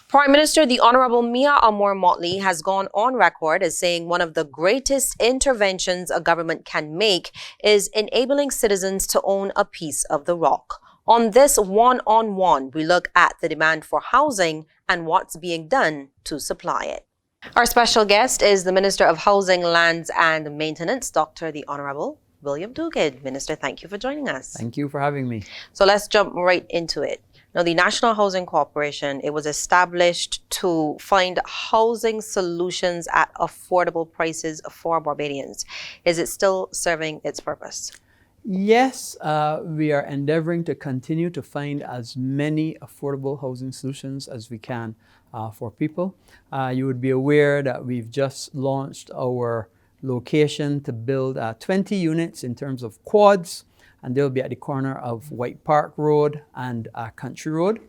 Prime Minister, the Honorable Mia Amor Motley, has gone on record as saying one of the greatest interventions a government can make is enabling citizens to own a piece of the rock. On this one-on-one, we look at the demand for housing and what's being done to supply it. Our special guest is the Minister of Housing, Lands and Maintenance, Dr. the Honorable William Duguid. Minister, thank you for joining us. Thank you for having me. So let's jump right into it. Now, the National Housing Corporation, it was established to find housing solutions at affordable prices for Barbadians. Is it still serving its purpose? Yes, we are endeavoring to continue to find as many affordable housing solutions as we can for people. You would be aware that we've just launched our location to build 20 units in terms of quads, and they'll be at the corner of White Park Road and Country Road.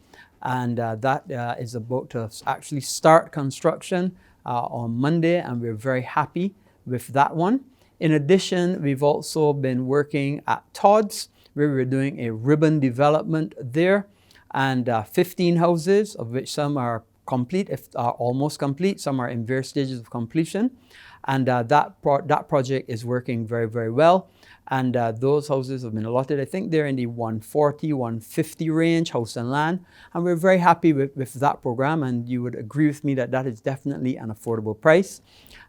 And that is about to actually start construction on Monday, and we're very happy with that one. In addition, we've also been working at Todd's, where we're doing a ribbon development there, and 15 houses, of which some are complete, if are almost complete, some are in various stages of completion. And that project is working very, very well. And those houses have been allotted. I think they're in the 140, 150 range, house and land. And we're very happy with that program. And you would agree with me that that is definitely an affordable price.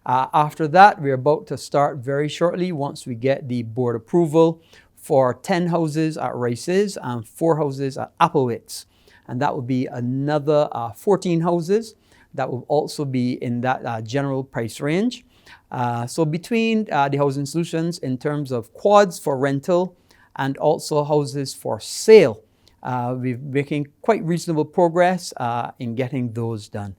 After that, we're about to start very shortly, once we get the board approval, for 10 houses at Rice's and 4 houses at Applewitz. And that will be another 14 houses that will also be in that general price range. So between the housing solutions in terms of quads for rental and also houses for sale, we're making quite reasonable progress in getting those done.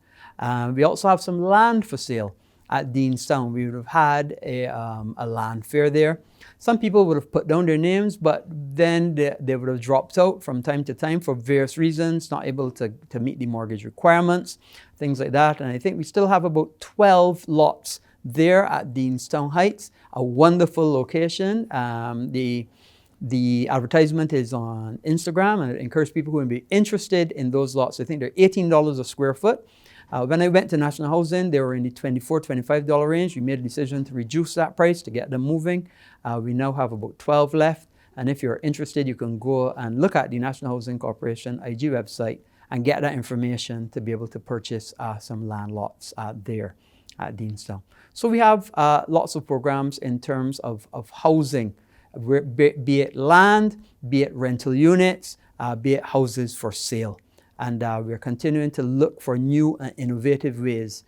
We also have some land for sale at Deanstown. We would have had a land fair there. Some people would have put down their names, but then they would have dropped out from time to time for various reasons, not able to meet the mortgage requirements, things like that. And I think we still have about 12 lots there at Deanstown Heights, a wonderful location. The advertisement is on Instagram, and it encourages people who would be interested in those lots. I think they're $18 a square foot. When I went to National Housing, they were in the $24, $25 range. We made a decision to reduce that price to get them moving. We now have about 12 left. And if you're interested, you can go and look at the National Housing Corporation IG website and get that information to be able to purchase some land lots there at Deanstown. So we have lots of programs in terms of housing, be it land, be it rental units, be it houses for sale. And we're continuing to look for new and innovative ways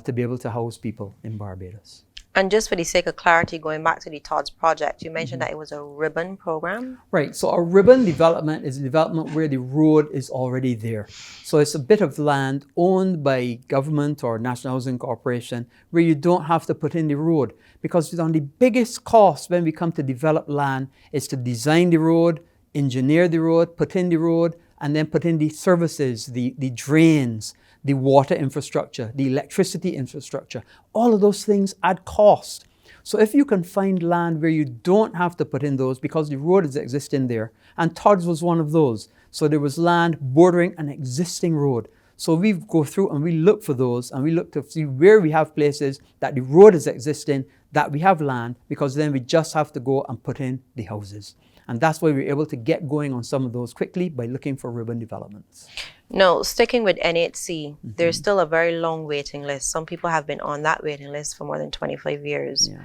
to be able to house people in Barbados. And just for the sake of clarity, going back to the Todd's project, you mentioned that it was a ribbon program? Right, so a ribbon development is a development where the road is already there. So it's a bit of land owned by government or National Housing Corporation where you don't have to put in the road. Because one of the biggest costs when we come to develop land is to design the road, engineer the road, put in the road, and then put in the services, the drains, the water infrastructure, the electricity infrastructure. All of those things add cost. So if you can find land where you don't have to put in those because the road is existing there, and Todd's was one of those. So there was land bordering an existing road. So we go through and we look for those, and we look to see where we have places that the road is existing, that we have land, because then we just have to go and put in the houses. And that's why we're able to get going on some of those quickly by looking for ribbon developments. No, sticking with NHC, there's still a very long waiting list. Some people have been on that waiting list for more than 25 years. Yeah.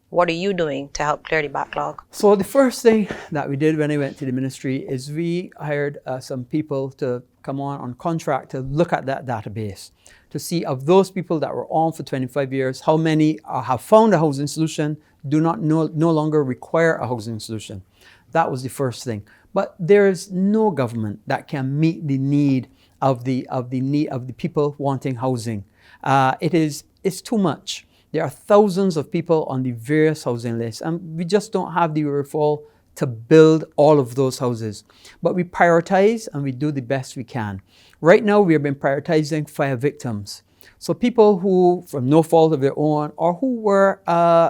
What are you doing to help clear the backlog? So the first thing that we did when I went to the ministry is we hired some people to come on contract to look at that database, to see of those people that were on for 25 years, how many have found a housing solution, do not no longer require a housing solution. That was the first thing. But there is no government that can meet the need of the people wanting housing. It's too much. There are thousands of people on the various housing lists, and we just don't have the wherewithal to build all of those houses. But we prioritize and we do the best we can. Right now, we have been prioritizing fire victims. So people who, from no fault of their own, or who were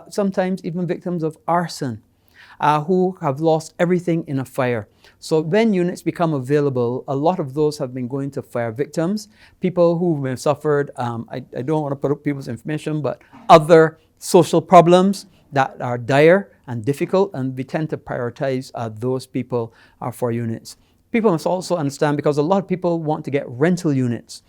sometimes even victims of arson. who have lost everything in a fire. So when units become available, a lot of those have been going to fire victims, people who have suffered, I don't want to put up people's information, but other social problems that are dire and difficult, and we tend to prioritize those people for units. People must also understand, because a lot of people want to get rental units,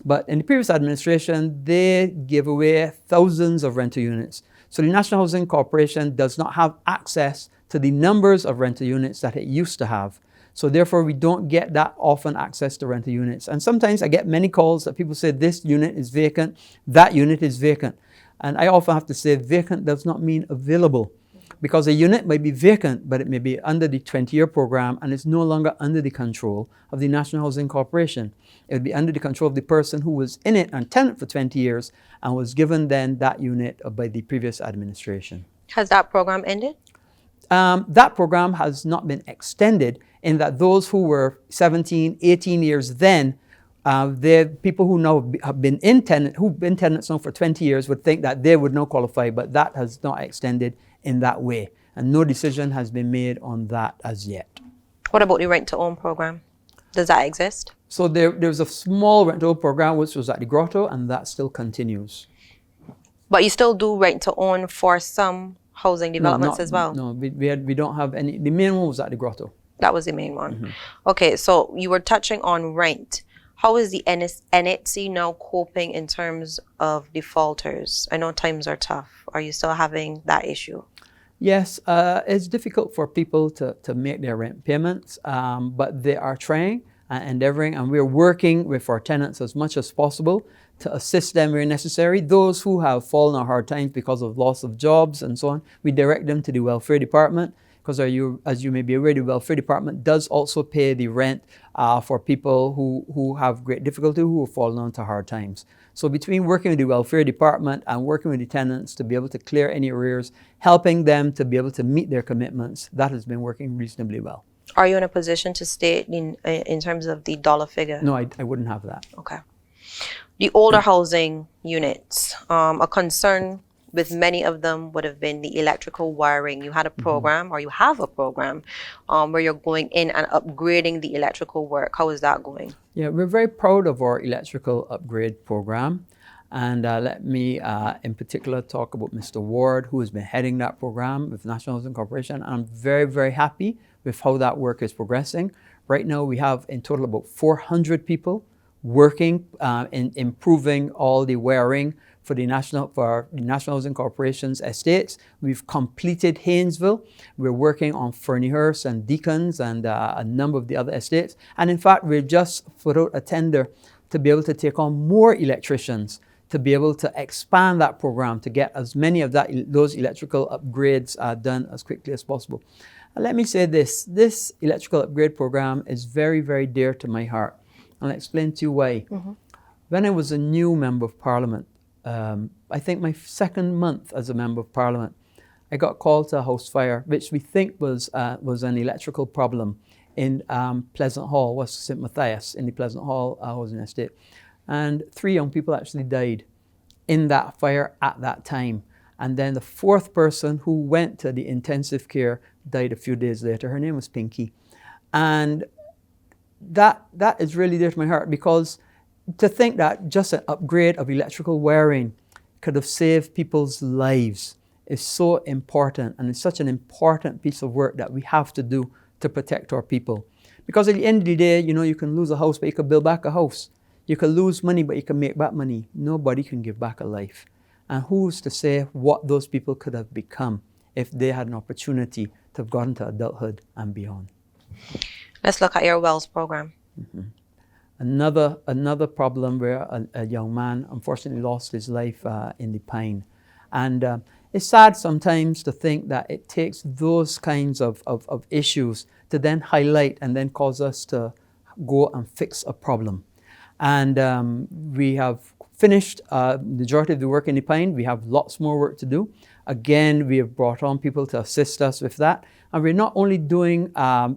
but in the previous administration, they gave away thousands of rental units. So the National Housing Corporation does not have access to the numbers of rental units that it used to have. So therefore, we don't get that often access to rental units. And sometimes I get many calls that people say this unit is vacant, that unit is vacant. And I often have to say vacant does not mean available, because a unit might be vacant, but it may be under the 20-year program and it's no longer under the control of the National Housing Corporation. It would be under the control of the person who was in it and tenant for 20 years and was given then that unit by the previous administration. Has that program ended? That program has not been extended, in that those who were 17, 18 years then, the people who now have been who've been tenants now for 20 years would think that they would now qualify, but that has not extended in that way. And no decision has been made on that as yet. What about the rent-to-own program? Does that exist? So there's a small rent-to-own program which was at the Grotto, and that still continues. But you still do rent-to-own for some housing developments as well? No, we don't have any. The main one was at the Grotto. That was the main one. Okay, so you were touching on rent. How is the NHC now coping in terms of defaulters? I know times are tough. Are you still having that issue? Yes, it's difficult for people to make their rent payments, but they are trying and endeavoring, and we're working with our tenants as much as possible to assist them where necessary. Those who have fallen on hard times because of loss of jobs and so on, we direct them to the welfare department, because as you may be aware, the welfare department does also pay the rent for people who have great difficulty, who have fallen onto hard times. So between working with the welfare department and working with the tenants to be able to clear any arrears, helping them to be able to meet their commitments, that has been working reasonably well. Are you in a position to state in terms of the dollar figure? No, I wouldn't have that. Okay. The older housing units, a concern with many of them would have been the electrical wiring. You had a program, or you have a program, where you're going in and upgrading the electrical work. How is that going? Yeah, we're very proud of our electrical upgrade program. And let me in particular talk about Mr. Ward, who has been heading that program with National Housing Corporation. And I'm very, very happy with how that work is progressing. Right now, we have in total about 400 people working in improving all the wiring for the National Housing Corporation's estates. We've completed Haynesville. We're working on Ferniehurst and Deacons and a number of the other estates. And in fact, we've just put out a tender to be able to take on more electricians, to be able to expand that program, to get as many of those electrical upgrades done as quickly as possible. Let me say this electrical upgrade program is very, very dear to my heart. I'll explain to you why. When I was a new Member of Parliament, I think my second month as a Member of Parliament, I got called to a house fire, which we think was an electrical problem in Pleasant Hall, West St. Matthias, in the Pleasant Hall housing estate. And 3 young people actually died in that fire at that time. And then the 4th person who went to the intensive care died a few days later. Her name was Pinky. And that is really dear to my heart, because to think that just an upgrade of electrical wiring could have saved people's lives is so important, and it's such an important piece of work that we have to do to protect our people. Because at the end of the day, you can lose a house, but you can build back a house. You can lose money, but you can make back money. Nobody can give back a life. And who's to say what those people could have become if they had an opportunity to have gotten to adulthood and beyond. Let's look at your WELLS program. Another problem where a young man unfortunately lost his life in the Pine. And it's sad sometimes to think that it takes those kinds of issues to then highlight and then cause us to go and fix a problem. And we have finished the majority of the work in the Pine. We have lots more work to do. Again, we have brought on people to assist us with that. And we're not only doing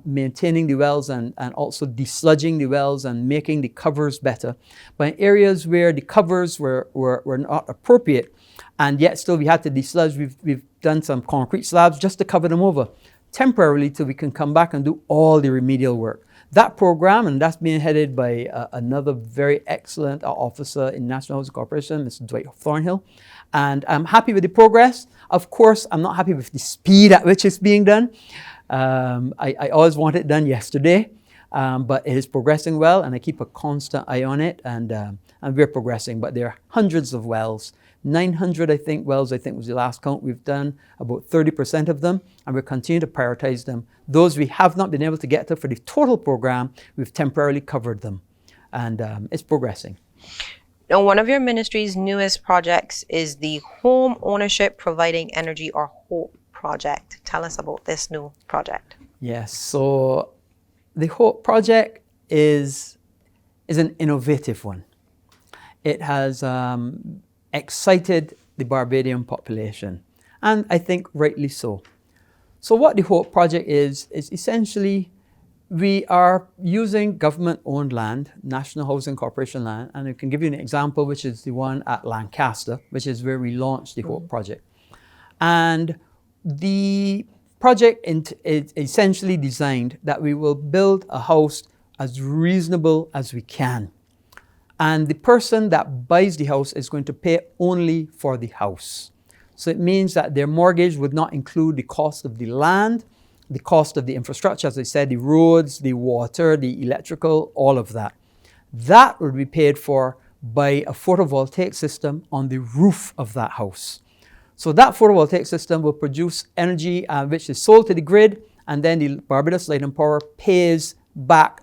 maintaining the wells and also desludging the wells and making the covers better, but in areas where the covers were not appropriate and yet still we had to desludge, we've done some concrete slabs just to cover them over temporarily till we can come back and do all the remedial work. That program, and that's being headed by another very excellent officer in National Housing Corporation, Mr. Dwight Thornhill. And I'm happy with the progress. Of course, I'm not happy with the speed at which it's being done. I always want it done yesterday, but it is progressing well, and I keep a constant eye on it, and we're progressing. But there are hundreds of wells. 900, I think, wells, I think was the last count we've done, about 30% of them, and we'll continue to prioritize them. Those we have not been able to get to for the total program, we've temporarily covered them, and it's progressing. Now, one of your ministry's newest projects is the Home Ownership Providing Energy, or HOPE project. Tell us about this new project. Yes, so the HOPE project is an innovative one. It has excited the Barbadian population, and I think rightly so. So what the HOPE project is essentially we are using government-owned land, National Housing Corporation land, and I can give you an example, which is the one at Lancaster, which is where we launched the HOPE project. And the project is essentially designed that we will build a house as reasonable as we can. And the person that buys the house is going to pay only for the house. So it means that their mortgage would not include the cost of the land, the cost of the infrastructure, as I said, the roads, the water, the electrical, all of that. That would be paid for by a photovoltaic system on the roof of that house. So that photovoltaic system will produce energy which is sold to the grid, and then the Barbados Light and Power pays back,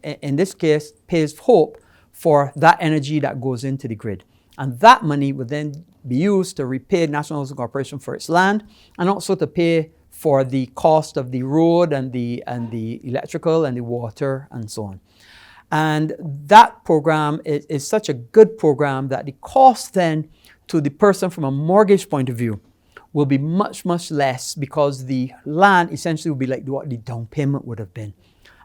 in this case, pays HOPE for that energy that goes into the grid. And that money would then be used to repay National Housing Corporation for its land, and also to pay for the cost of the road and the electrical and the water and so on. And that program is such a good program that the cost then to the person from a mortgage point of view will be much, much less, because the land essentially will be like what the down payment would have been.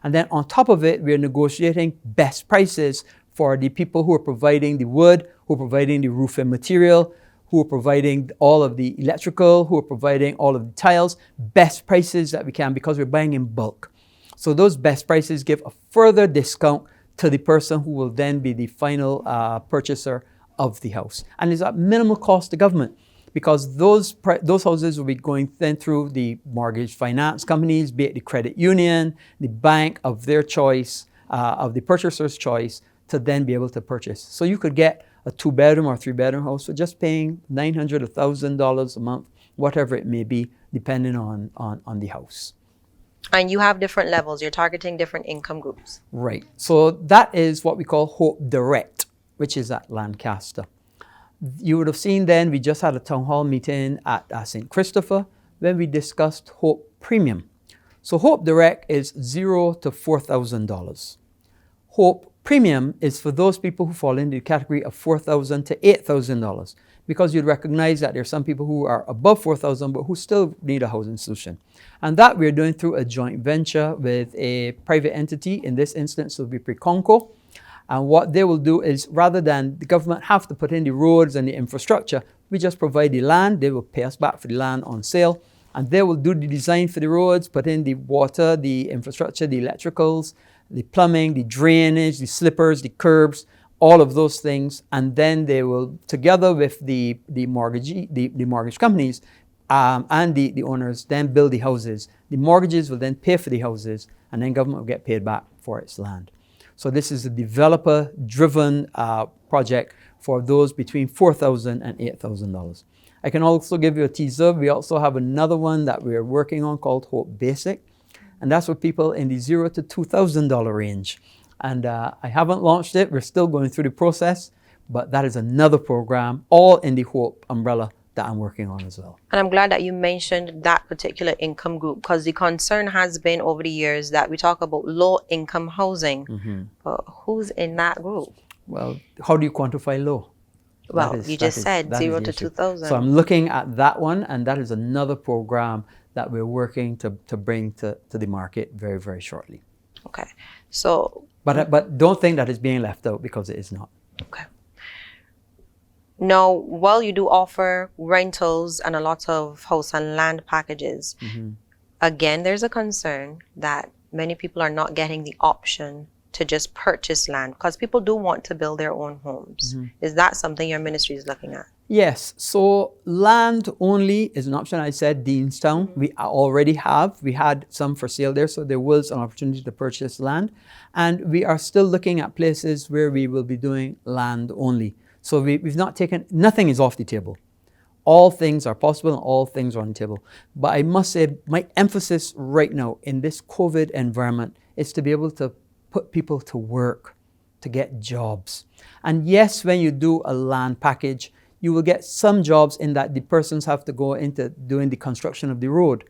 And then on top of it, we're negotiating best prices for the people who are providing the wood, who are providing the roofing material, who are providing all of the electrical, who are providing all of the tiles, best prices that we can, because we're buying in bulk. So those best prices give a further discount to the person who will then be the final purchaser of the house. And it's at minimal cost to government, because those houses will be going then through the mortgage finance companies, be it the credit union, the bank of their choice, of the purchaser's choice, to then be able to purchase. So you could get a 2-bedroom or 3-bedroom house for just paying $900 or $1,000 a month, whatever it may be, depending on the house. And you have different levels. You're targeting different income groups. Right. So that is what we call HOPE Direct, which is at Lancaster. You would have seen then we just had a town hall meeting at St. Christopher when we discussed HOPE Premium. So HOPE Direct is $0 to $4,000. HOPE Premium is for those people who fall into the category of $4,000 to $8,000, because you'd recognize that there are some people who are above $4,000 but who still need a housing solution. And that we're doing through a joint venture with a private entity. In this instance, it will be Preconco. And what they will do is, rather than the government have to put in the roads and the infrastructure, we just provide the land. They will pay us back for the land on sale, and they will do the design for the roads, put in the water, the infrastructure, the electricals, the plumbing, the drainage, the slippers, the curbs, all of those things. And then they will, together with the mortgage companies and the owners, then build the houses. The mortgages will then pay for the houses, and then government will get paid back for its land. So this is a developer-driven project for those between $4,000 and $8,000. I can also give you a teaser. We also have another one that we're working on called HOPE Basic. And that's for people in the $0 to $2,000 range. And I haven't launched it. We're still going through the process. But that is another program, all in the HOPE umbrella, that I'm working on as well. And I'm glad that you mentioned that particular income group, because the concern has been over the years that we talk about low-income housing. But who's in that group? Well, how do you quantify low? Well, you just said that is 0 the to issue. 2000. So I'm looking at that one, and that is another program that we're working to bring to the market very, very shortly. Okay. So, But don't think that it's being left out, because it is not. okay. Now, while you do offer rentals and a lot of house and land packages, again, there's a concern that many people are not getting the option to just purchase land, because people do want to build their own homes. Is that something your ministry is looking at? Yes, so land only is an option. I said Deanstown, we already have. We had some for sale there, so there was an opportunity to purchase land. And we are still looking at places where we will be doing land only. So we've not taken, nothing is off the table. All things are possible and all things are on the table. But I must say, my emphasis right now in this COVID environment is to be able to put people to work, to get jobs. And yes, when you do a land package, you will get some jobs in that the persons have to go into doing the construction of the road.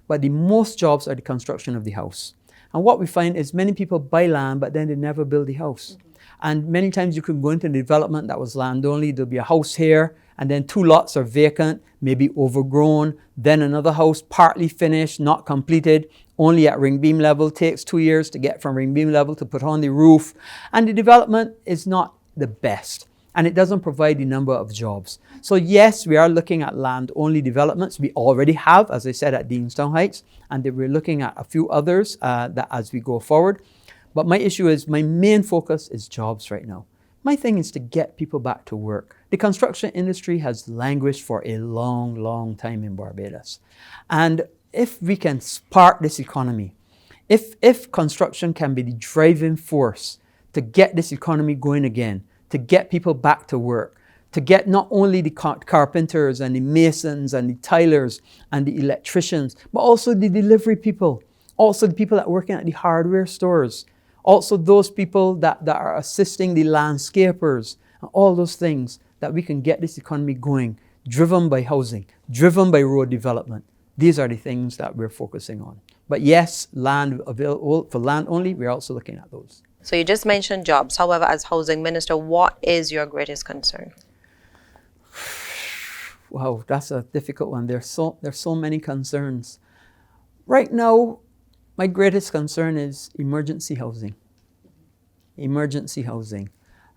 But the most jobs are the construction of the house. And what we find is many people buy land, but then they never build the house. And many times you can go into a development that was land only. There'll be a house here, and then 2 lots are vacant, maybe overgrown. Then another house partly finished, not completed, only at ring beam level. Takes 2 years to get from ring beam level to put on the roof. And the development is not the best, and it doesn't provide the number of jobs. So yes, we are looking at land-only developments. We already have, as I said, at Deanstown Heights, and then we're looking at a few others that as we go forward. But my issue is, my main focus is jobs right now. My thing is to get people back to work. The construction industry has languished for a long, long time in Barbados. And if we can spark this economy, if construction can be the driving force to get this economy going again, to get people back to work, to get not only the carpenters and the masons and the tilers and the electricians, but also the delivery people, also the people that are working at the hardware stores, also those people that are assisting the landscapers, and all those things, that we can get this economy going, driven by housing, driven by road development. These are the things that we're focusing on. But yes, land available for land only, we're also looking at those. So you just mentioned jobs. However, as housing minister, what is your greatest concern? Wow, that's a difficult one. There's so many concerns. Right now, my greatest concern is emergency housing. Emergency housing.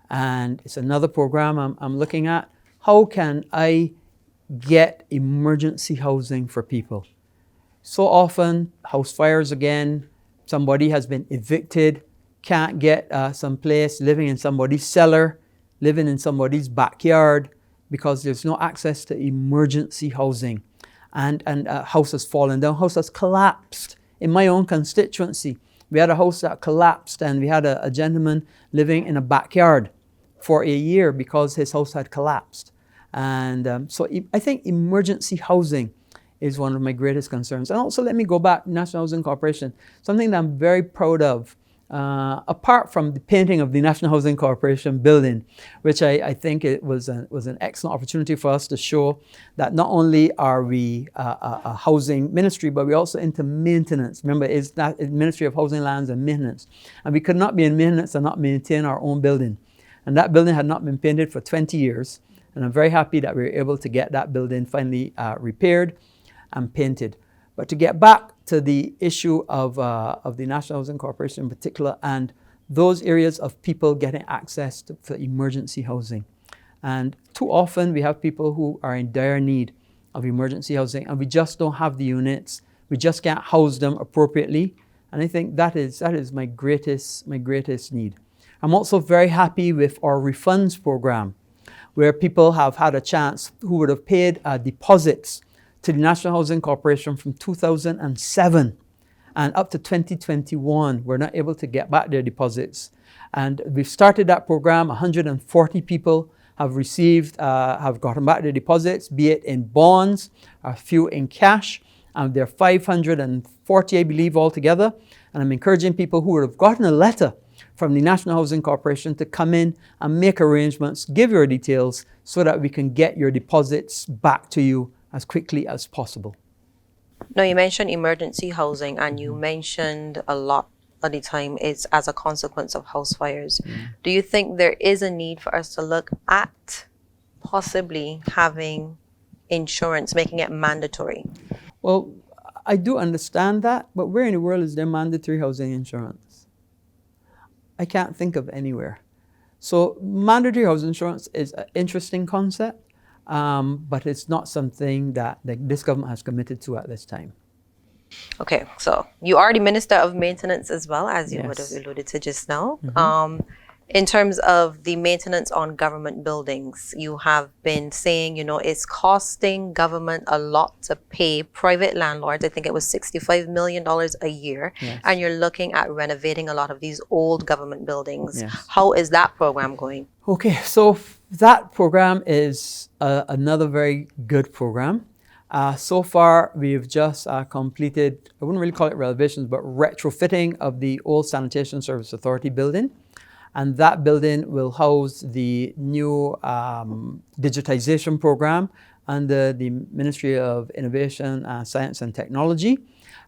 And it's another program I'm looking at. How can I get emergency housing for people? So often, house fires again, somebody has been evicted, can't get some place, living in somebody's cellar, living in somebody's backyard, because there's no access to emergency housing. And a house has fallen down, house has collapsed. In my own constituency, we had a house that collapsed, and we had a gentleman living in a backyard for a year because his house had collapsed. And so I think emergency housing is one of my greatest concerns. And also, let me go back, National Housing Corporation, something that I'm very proud of. Apart from the painting of the National Housing Corporation building, which I think it was an excellent opportunity for us to show that not only are we a housing ministry, but we're also into maintenance. Remember, it's not a Ministry of Housing, Lands and Maintenance. And we could not be in maintenance and not maintain our own building. And that building had not been painted for 20 years. And I'm very happy that we were able to get that building finally repaired and painted. But to get back to the issue of the National Housing Corporation in particular, and those areas of people getting access for emergency housing. And too often we have people who are in dire need of emergency housing, and we just don't have the units. We just can't house them appropriately. And I think that is my greatest need. I'm also very happy with our refunds program, where people have had a chance who would have paid deposits to the National Housing Corporation from 2007 and up to 2021, were not able to get back their deposits. And we've started that program. 140 people have gotten back their deposits, be it in bonds, a few in cash, and there are 540, I believe, altogether. And I'm encouraging people who would have gotten a letter from the National Housing Corporation to come in and make arrangements, give your details, so that we can get your deposits back to you as quickly as possible. Now, you mentioned emergency housing, and you mentioned a lot of the time it's as a consequence of house fires. Do you think there is a need for us to look at possibly having insurance, making it mandatory? Well, I do understand that, but where in the world is there mandatory housing insurance? I can't think of anywhere. So mandatory housing insurance is an interesting concept, but it's not something that this government has committed to at this time. Okay, so you are the Minister of Maintenance as well, as you would have Yes. alluded to just now. In terms of the maintenance on government buildings, you have been saying, it's costing government a lot to pay private landlords. I think it was $65 million a year. Yes. And you're looking at renovating a lot of these old government buildings. Yes. How is that program going? Okay, so that program is another very good program. So far, we've just completed, I wouldn't really call it renovations, but retrofitting of the old Sanitation Service Authority building. And that building will house the new digitization program under the Ministry of Innovation, Science and Technology.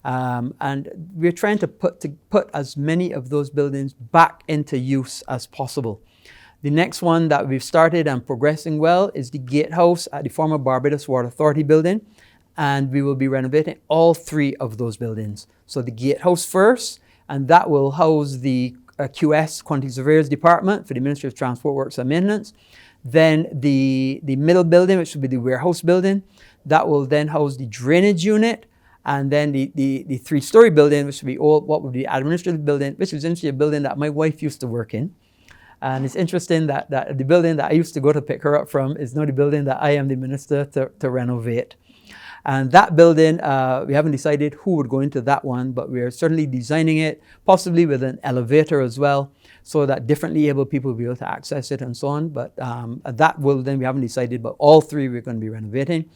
And we're trying to put as many of those buildings back into use as possible. The next one that we've started and progressing well is the gatehouse at the former Barbados Water Authority building. And we will be renovating all three of those buildings. So the gatehouse first, and that will house the QS, Quantities of Arrears Department for the Ministry of Transport Works and Maintenance. Then the middle building, which will be the warehouse building, that will then house the drainage unit. And then the three-story building, which will be what would be the administrative building, which is essentially a building that my wife used to work in. And it's interesting that the building that I used to go to pick her up from is now the building that I am the minister to renovate. And that building, we haven't decided who would go into that one, but we're certainly designing it, possibly with an elevator as well, so that differently able people will be able to access it and so on. But that will then, we haven't decided, but all three we're going to be renovating.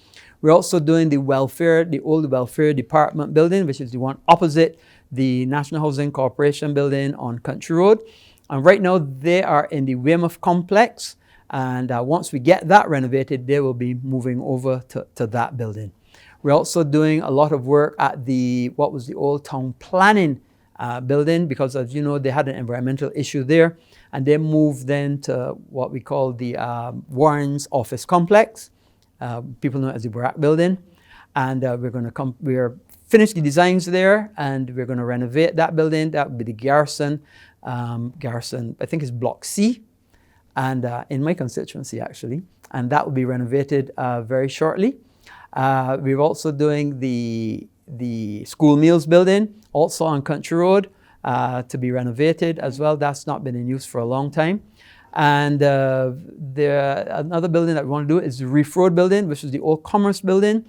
We're also doing the old welfare department building, which is the one opposite the National Housing Corporation building on Country Road. And right now they are in the Weymouth complex. And once we get that renovated, they will be moving over to that building. We're also doing a lot of work at what was the old town planning building, because as you know, they had an environmental issue there. And they moved then to what we call the Warren's office complex. People know it as the Barack building. And we're finished the designs there, and we're going to renovate that building. That would be the Garrison, I think it's Block C, and in my constituency actually. And that will be renovated very shortly. We're also doing the school meals building, also on Country Road, to be renovated as well. That's not been in use for a long time. And another building that we want to do is the Reef Road building, which is the old Commerce building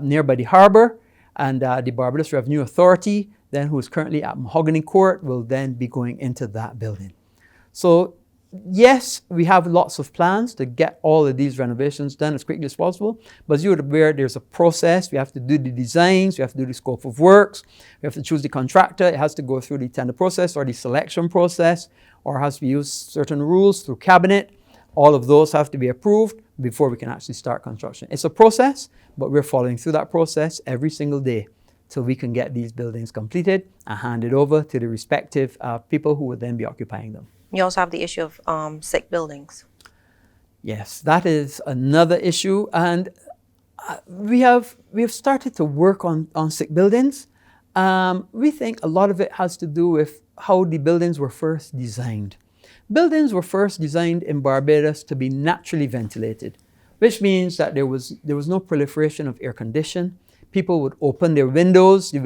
nearby the harbor. And the Barbados Revenue Authority, then who is currently at Mahogany Court, will then be going into that building. So yes, we have lots of plans to get all of these renovations done as quickly as possible. But as you would be aware, there's a process. We have to do the designs. We have to do the scope of works. We have to choose the contractor. It has to go through the tender process or the selection process, or has to use certain rules through cabinet. All of those have to be approved before we can actually start construction. It's a process, but we're following through that process every single day so we can get these buildings completed and handed over to the respective people who would then be occupying them. You also have the issue of sick buildings. Yes, that is another issue, and we have started to work on sick buildings. We think a lot of it has to do with how the buildings were first designed. Buildings were first designed in Barbados to be naturally ventilated, which means that there was no proliferation of air conditioning. People would open their windows. The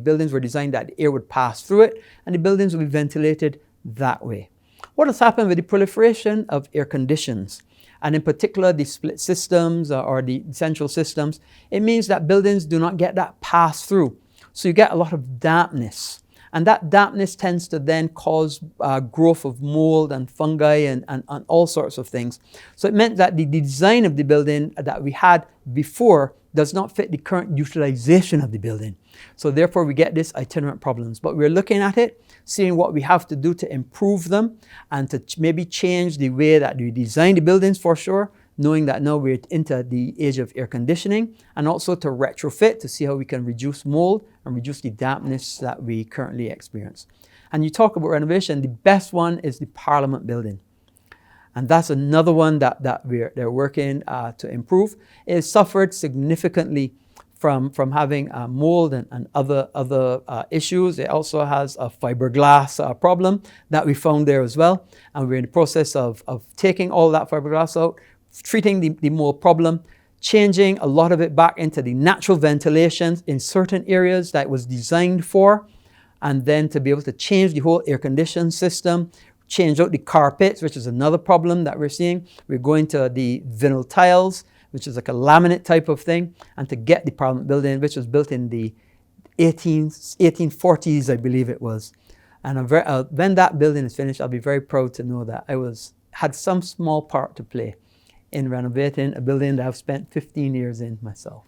buildings were designed that the air would pass through it, and the buildings would be ventilated that way. What has happened with the proliferation of air conditions, and in particular the split systems or the central systems, it means that buildings do not get that pass through. So you get a lot of dampness. And that dampness tends to then cause growth of mold and fungi and all sorts of things. So it meant that the design of the building that we had before does not fit the current utilization of the building. So therefore we get these itinerant problems. But we're looking at it, seeing what we have to do to improve them and to maybe change the way that we design the buildings for sure, knowing that now we're into the age of air conditioning, and also to retrofit to see how we can reduce mold and reduce the dampness that we currently experience. And you talk about renovation, the best one is the Parliament building. And that's another one that they're working to improve. It suffered significantly from having mold and other issues. It also has a fiberglass problem that we found there as well. And we're in the process of taking all that fiberglass out, treating the mold problem, changing a lot of it back into the natural ventilation in certain areas that it was designed for, and then to be able to change the whole air conditioning system, change out the carpets, which is another problem that we're seeing. We're going to the vinyl tiles, which is like a laminate type of thing, and to get the Parliament building, which was built in the 1840s, I believe it was. And when that building is finished, I'll be very proud to know that I had some small part to play in renovating a building that I've spent 15 years in myself.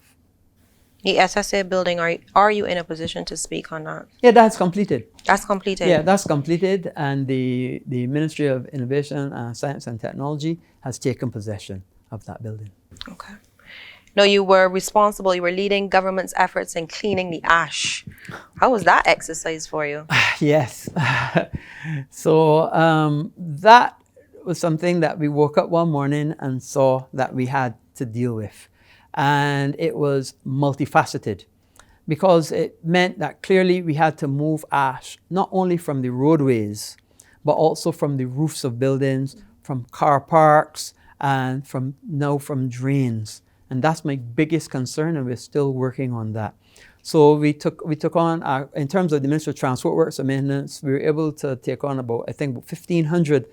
The SSA building, are you in a position to speak on that? Yeah, that's completed. That's completed? Yeah, that's completed, and the Ministry of Innovation, Science and Technology has taken possession of that building. Okay. No, you were leading government's efforts in cleaning the ash. How was that exercise for you? Yes. So that was something that we woke up one morning and saw that we had to deal with. And it was multifaceted, because it meant that clearly we had to move ash, not only from the roadways, but also from the roofs of buildings, from car parks, and from drains. And that's my biggest concern, and we're still working on that. So we took on, in terms of the Ministry of Transport Works and Maintenance, we were able to take on about 1,500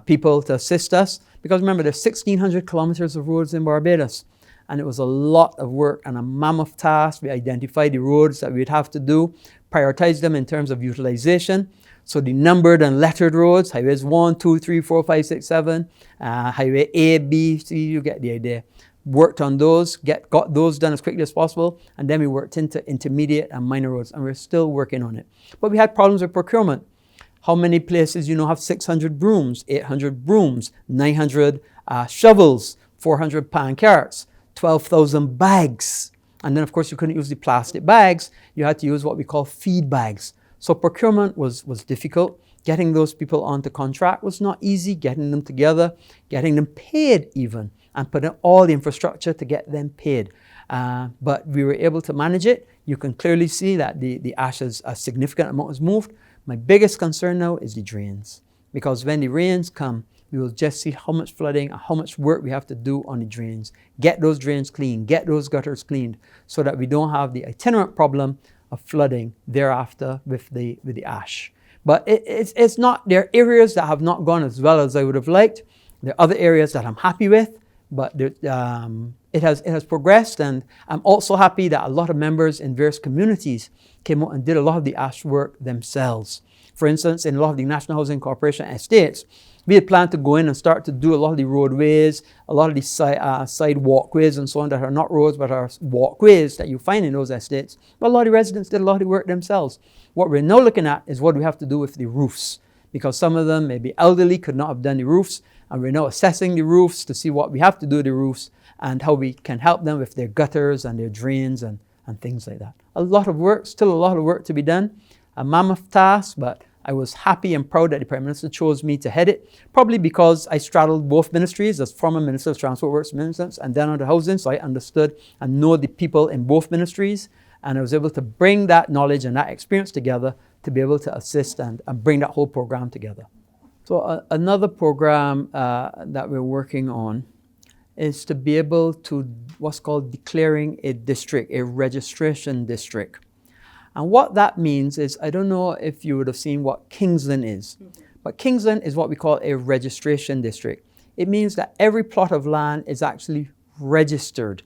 people to assist us, because remember, there's 1,600 kilometers of roads in Barbados. And it was a lot of work and a mammoth task. We identified the roads that we'd have to do, prioritize them in terms of utilization. So the numbered and lettered roads, highways 1, 2, 3, 4, 5, 6, 7, highway A, B, C, you get the idea. Worked on those, got those done as quickly as possible, and then we worked into intermediate and minor roads, and we're still working on it. But we had problems with procurement. How many places have 600 brooms, 800 brooms, 900 shovels, 400 pan carts, 12,000 bags. And then, of course, you couldn't use the plastic bags. You had to use what we call feed bags. So procurement was difficult. Getting those people onto contract was not easy. Getting them together, getting them paid even, and putting all the infrastructure to get them paid. But we were able to manage it. You can clearly see that the ashes, a significant amount was moved. My biggest concern now is the drains, because when the rains come, we will just see how much flooding and how much work we have to do on the drains. Get those drains clean, get those gutters cleaned, so that we don't have the itinerant problem of flooding thereafter with the ash. But it's not, there are areas that have not gone as well as I would have liked. There are other areas that I'm happy with, but it has progressed, and I'm also happy that a lot of members in various communities came out and did a lot of the ash work themselves. For instance, in a lot of the National Housing Corporation estates, we had planned to go in and start to do a lot of the roadways, a lot of the side walkways and so on that are not roads but are walkways that you find in those estates. But a lot of the residents did a lot of the work themselves. What we're now looking at is what we have to do with the roofs, because some of them may be elderly, could not have done the roofs, and we're now assessing the roofs to see what we have to do to the roofs and how we can help them with their gutters and their drains and things like that. A lot of work, still a lot of work to be done. A mammoth task, but I was happy and proud that the Prime Minister chose me to head it, probably because I straddled both ministries as former Minister of Transport Works Maintenance and then under Housing, so I understood and know the people in both ministries, and I was able to bring that knowledge and that experience together to be able to assist and bring that whole program together. So another program that we're working on is to be able to what's called declaring a district, a registration district. And what that means is, I don't know if you would have seen what Kingsland is, but Kingsland is what we call a registration district. It means that every plot of land is actually registered.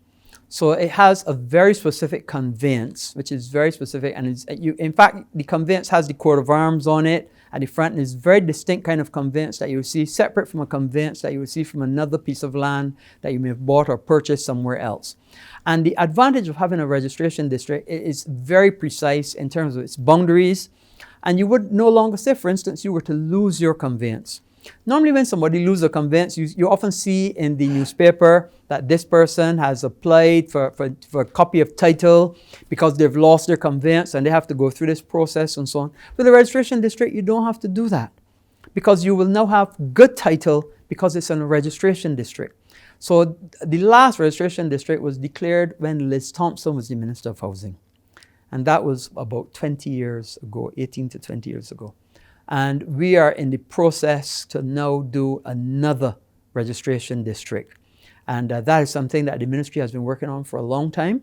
So it has a very specific conveyance, which is very specific. And in fact, the conveyance has the coat of arms on it at the front, and it's a very distinct kind of conveyance that you will see, separate from a conveyance that you will see from another piece of land that you may have bought or purchased somewhere else. And the advantage of having a registration district is very precise in terms of its boundaries. And you would no longer say, for instance, you were to lose your conveyance. Normally when somebody loses a conveyance, you often see in the newspaper that this person has applied for a copy of title because they've lost their conveyance and they have to go through this process and so on. With the registration district, you don't have to do that, because you will now have good title because it's in a registration district. So the last registration district was declared when Liz Thompson was the Minister of Housing. And that was about 20 years ago, 18 to 20 years ago. And we are in the process to now do another registration district. And that is something that the ministry has been working on for a long time.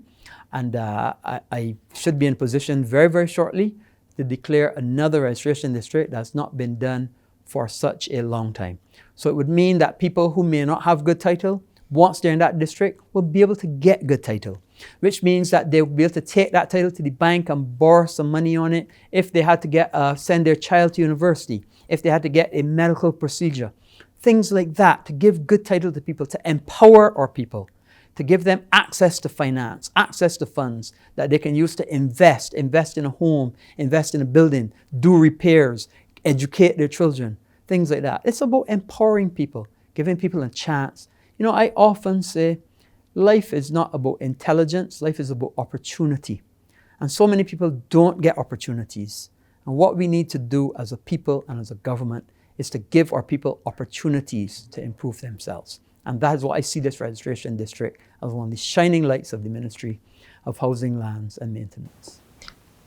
And I should be in position very, very shortly to declare another registration district that's not been done for such a long time. So it would mean that people who may not have good title, once they're in that district, will be able to get good title, which means that they'll be able to take that title to the bank and borrow some money on it if they had to send their child to university, if they had to get a medical procedure, things like that, to give good title to people, to empower our people, to give them access to finance, access to funds that they can use to invest in a home, invest in a building, do repairs, educate their children, things like that. It's about empowering people, giving people a chance. You know, I often say, life is not about intelligence, life is about opportunity. And so many people don't get opportunities. And what we need to do as a people and as a government is to give our people opportunities to improve themselves. And that is why I see this registration district as one of the shining lights of the Ministry of Housing, Lands and Maintenance.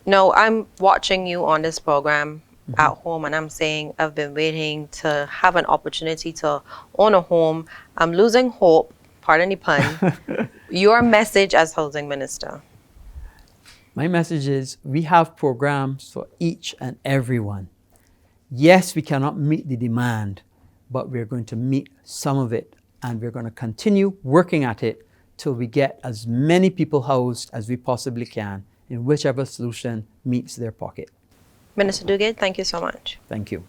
No, I'm watching you on this program at home, and I'm saying I've been waiting to have an opportunity to own a home. I'm losing hope, pardon the pun. Your message as housing minister? My message is we have programs for each and everyone. Yes, we cannot meet the demand, but we're going to meet some of it, and we're going to continue working at it till we get as many people housed as we possibly can in whichever solution meets their pocket. Minister Duguid, thank you so much. Thank you.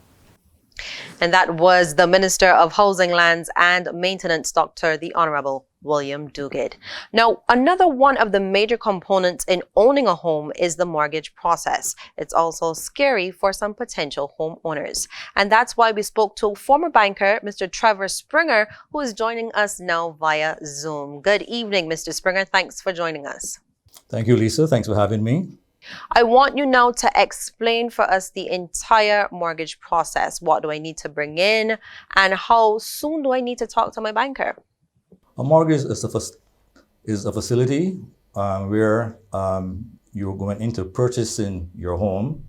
And that was the Minister of Housing, Lands and Maintenance, Dr. the Honorable William Duguid. Now, another one of the major components in owning a home is the mortgage process. It's also scary for some potential homeowners. And that's why we spoke to former banker, Mr. Trevor Springer, who is joining us now via Zoom. Good evening, Mr. Springer. Thanks for joining us. Thank you, Lisa. Thanks for having me. I want you now to explain for us the entire mortgage process. What do I need to bring in, and how soon do I need to talk to my banker? A mortgage is a facility where you're going into purchasing your home,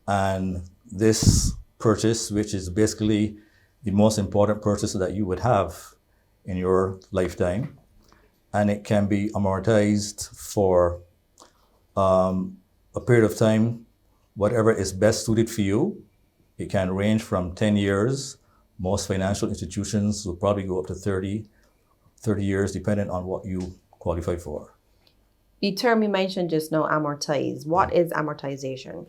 and this purchase, which is basically the most important purchase that you would have in your lifetime, and it can be amortized for a period of time, whatever is best suited for you. It can range from 10 years. Most financial institutions will probably go up to 30 years, depending on what you qualify for. The term you mentioned just now, amortize. What is amortization?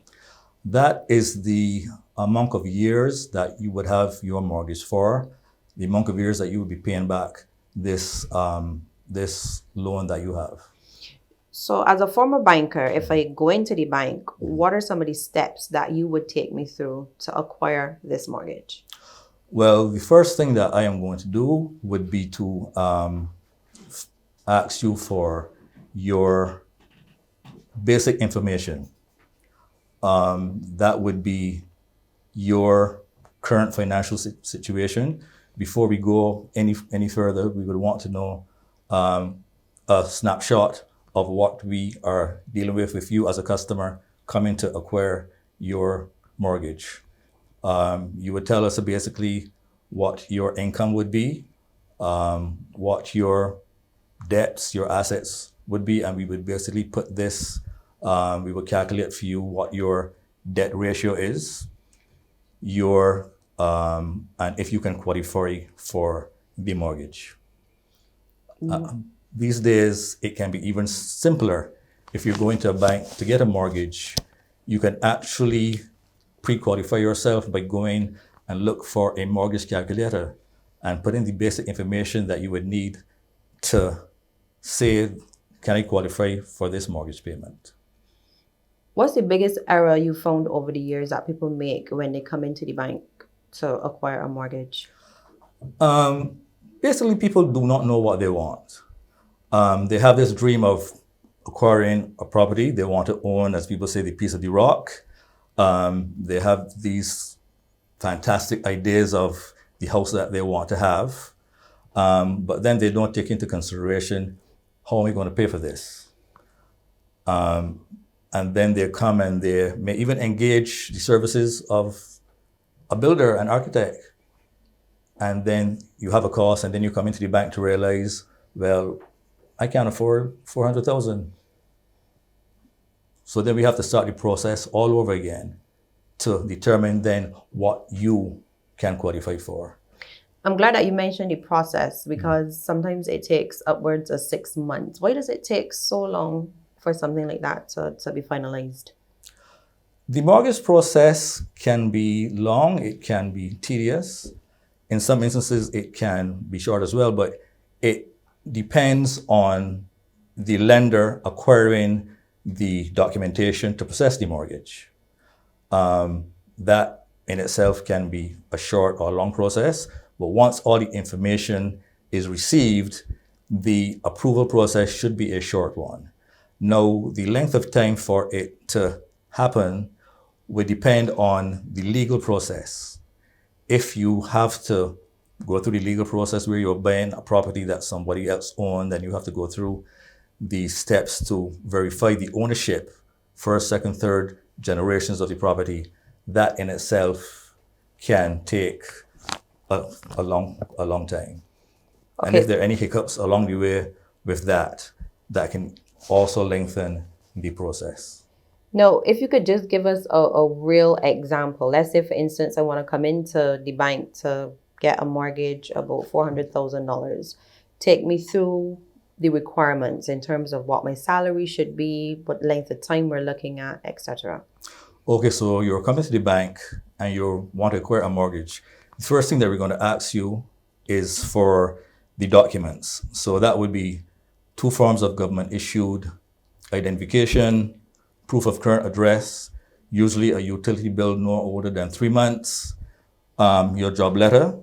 That is the amount of years that you would have your mortgage for, the amount of years that you would be paying back this loan that you have. So as a former banker, if I go into the bank, what are some of the steps that you would take me through to acquire this mortgage? Well, the first thing that I am going to do would be to ask you for your basic information. That would be your current financial situation. Before we go any further, we would want to know a snapshot of what we are dealing with you as a customer coming to acquire your mortgage. You would tell us basically what your income would be, what your debts, your assets would be, and we would basically put this, we would calculate for you what your debt ratio is, and if you can qualify for the mortgage. These days, it can be even simpler. If you're going to a bank to get a mortgage, you can actually pre-qualify yourself by going and look for a mortgage calculator and put in the basic information that you would need to say, can I qualify for this mortgage payment? What's the biggest error you found over the years that people make when they come into the bank to acquire a mortgage? Basically, people do not know what they want. They have this dream of acquiring a property. They want to own, as people say, the piece of the rock. They have these fantastic ideas of the house that they want to have, but then they don't take into consideration, how are we going to pay for this? And then they come and they may even engage the services of a builder, an architect. And then you have a cost, and then you come into the bank to realize, well, I can't afford $400,000. So then we have to start the process all over again to determine then what you can qualify for. I'm glad that you mentioned the process, because sometimes it takes upwards of 6 months. Why does it take so long for something like that to be finalized? The mortgage process can be long, it can be tedious. In some instances, it can be short as well, but it depends on the lender acquiring the documentation to process the mortgage. That in itself can be a short or long process, but once all the information is received, the approval process should be a short one. Now, the length of time for it to happen will depend on the legal process. If you have to go through the legal process where you're buying a property that somebody else owned, then you have to go through the steps to verify the ownership, first, second, third generations of the property. That in itself can take a long time. Okay. And if there are any hiccups along the way with that, that can also lengthen the process. No, if you could just give us a real example. Let's say, for instance, I want to come into the bank to get a mortgage about $400,000. Take me through the requirements in terms of what my salary should be, what length of time we're looking at, etc. Okay, so you're coming to the bank and you want to acquire a mortgage. The first thing that we're going to ask you is for the documents. So that would be 2 forms of government issued identification, proof of current address, usually a utility bill no older than 3 months, your job letter,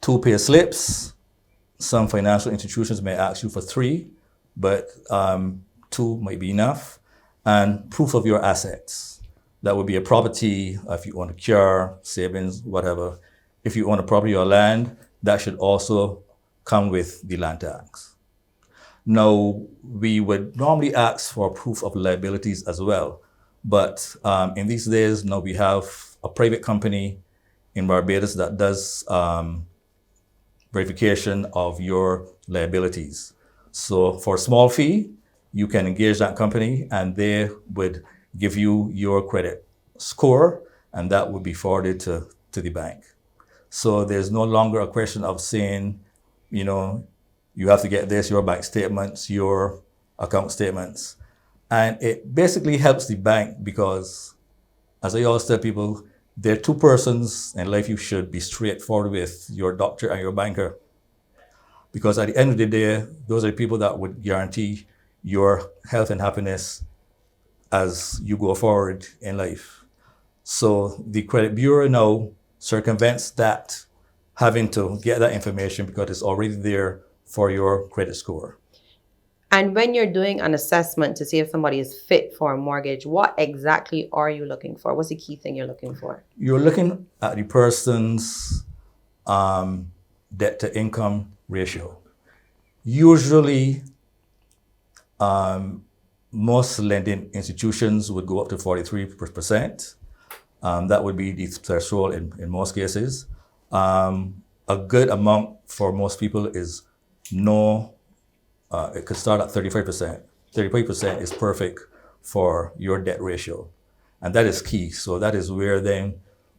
2 pay slips. Some financial institutions may ask you for 3, but 2 might be enough, and proof of your assets. That would be a property, if you own a car, savings, whatever. If you own a property or land, that should also come with the land tax. Now, we would normally ask for proof of liabilities as well, but in these days, now we have a private company in Barbados that does verification of your liabilities. So for a small fee, you can engage that company and they would give you your credit score, and that would be forwarded to the bank. So there's no longer a question of saying, you have to get this, your bank statements, your account statements. And it basically helps the bank because, as I always tell people, there are 2 persons in life you should be straightforward with, your doctor and your banker. Because at the end of the day, those are the people that would guarantee your health and happiness as you go forward in life. So the credit bureau now circumvents that, having to get that information because it's already there for your credit score. And when you're doing an assessment to see if somebody is fit for a mortgage, what exactly are you looking for? What's the key thing you're looking for? You're looking at the person's debt to income ratio. Usually, most lending institutions would go up to 43%. That would be the threshold in most cases. A good amount for most people is no. It could start at 35%. 35% is perfect for your debt ratio. And that is key. So that is where then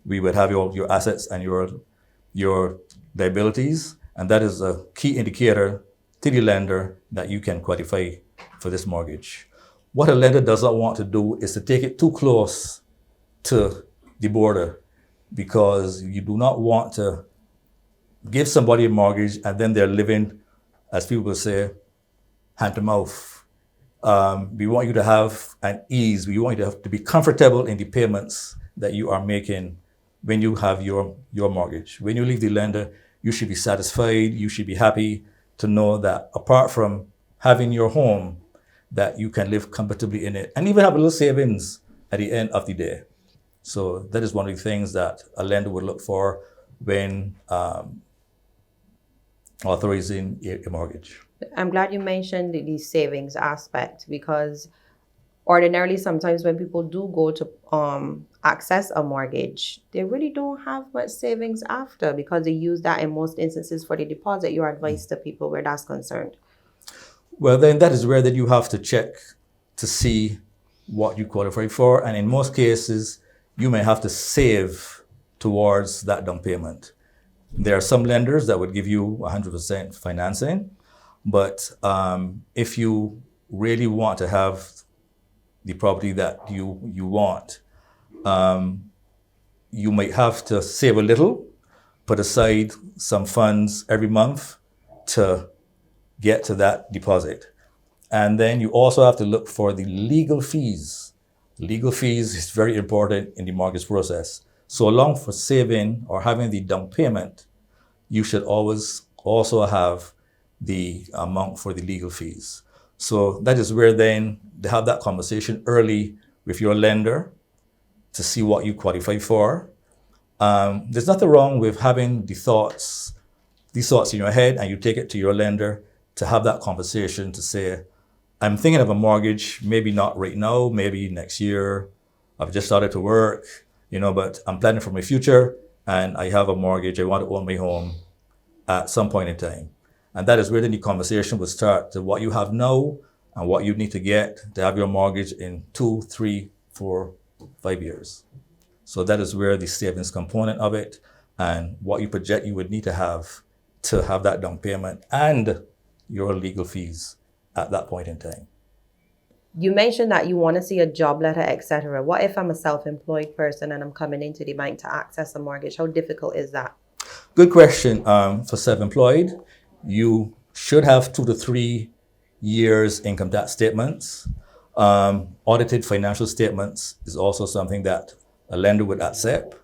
we would have your assets and your liabilities. And that is a key indicator to the lender that you can qualify for this mortgage. What a lender does not want to do is to take it too close to the border, because you do not want to give somebody a mortgage and then they're living, as people will say, hand to mouth. We want you to have an ease. We want you to be comfortable in the payments that you are making when you have your mortgage. When you leave the lender, you should be satisfied. You should be happy to know that apart from having your home, that you can live comfortably in it and even have a little savings at the end of the day. So that is one of the things that a lender would look for when authorizing a mortgage. I'm glad you mentioned the savings aspect, because ordinarily sometimes when people do go to access a mortgage, they really don't have much savings after, because they use that in most instances for the deposit. Your advice to people where that's concerned? Well, then that is where that you have to check to see what you qualify for. And in most cases, you may have to save towards that down payment. There are some lenders that would give you 100% financing, but if you really want to have the property that you want, you might have to save a little, put aside some funds every month to get to that deposit. And then you also have to look for the legal fees. Legal fees is very important in the mortgage process. So along for saving or having the down payment, you should always also have the amount for the legal fees. So that is where then they have that conversation early with your lender to see what you qualify for. There's nothing wrong with having these thoughts in your head, and you take it to your lender to have that conversation to say, I'm thinking of a mortgage, maybe not right now, maybe next year. I've just started to work, but I'm planning for my future, and I have a mortgage. I want to own my home at some point in time. And that is where then the conversation will start to what you have now and what you need to get to have your mortgage in 2, 3, 4, 5 years. So that is where the savings component of it and what you project you would need to have that down payment and your legal fees at that point in time. You mentioned that you want to see a job letter, etc. What if I'm a self-employed person and I'm coming into the bank to access a mortgage? How difficult is that? Good question. For self-employed, you should have 2 to 3 years income tax statements. Audited financial statements is also something that a lender would accept.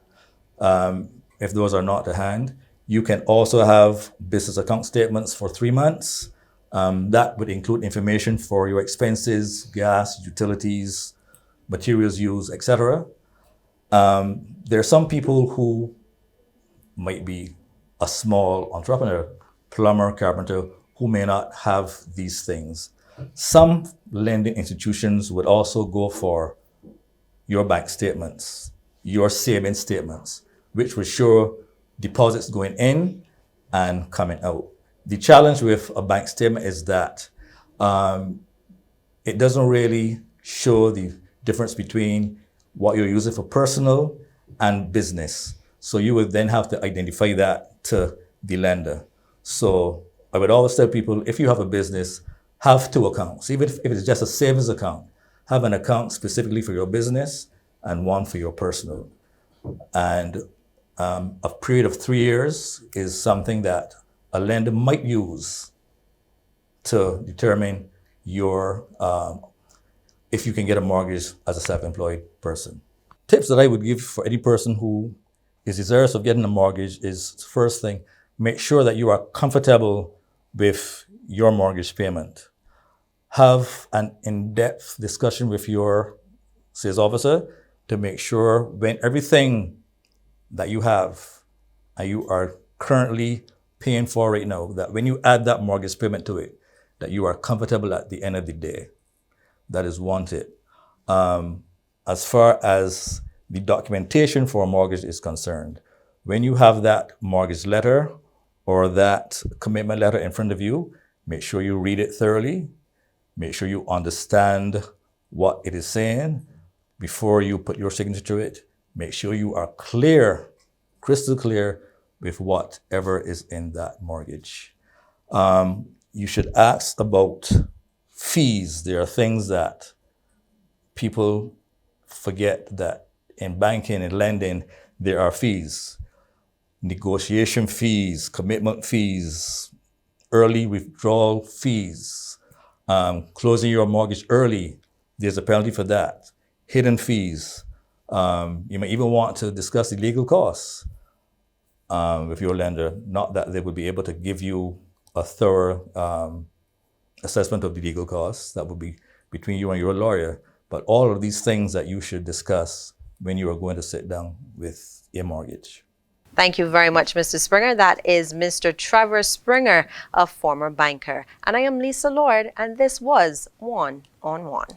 If those are not to hand, you can also have business account statements for 3 months. That would include information for your expenses, gas, utilities, materials used, etc. There are some people who might be a small entrepreneur, plumber, carpenter, who may not have these things. Some lending institutions would also go for your bank statements, your savings statements, which would show deposits going in and coming out. The challenge with a bank statement is that it doesn't really show the difference between what you're using for personal and business. So you would then have to identify that to the lender. So I would always tell people, if you have a business, have 2 accounts. Even if it's just a savings account, have an account specifically for your business and one for your personal. And a period of 3 years is something that a lender might use to determine your if you can get a mortgage as a self-employed person. Tips that I would give for any person who is desirous of getting a mortgage is, first thing, make sure that you are comfortable with your mortgage payment. Have an in-depth discussion with your sales officer to make sure when everything that you have and you are currently paying for right now, that when you add that mortgage payment to it, that you are comfortable at the end of the day. That is one tip. As far as the documentation for a mortgage is concerned, when you have that mortgage letter or that commitment letter in front of you, make sure you read it thoroughly. Make sure you understand what it is saying before you put your signature to it. Make sure you are clear, crystal clear with whatever is in that mortgage. You should ask about fees. There are things that people forget, that in banking and lending, there are fees. Negotiation fees, commitment fees, early withdrawal fees, closing your mortgage early, there's a penalty for that. Hidden fees. You may even want to discuss the legal costs with your lender. Not that they would be able to give you a thorough assessment of the legal costs. That would be between you and your lawyer. But all of these things that you should discuss when you are going to sit down with a mortgage. Thank you very much, Mr. Springer. That is Mr. Trevor Springer, a former banker. And I am Lisa Lord, and this was One on One.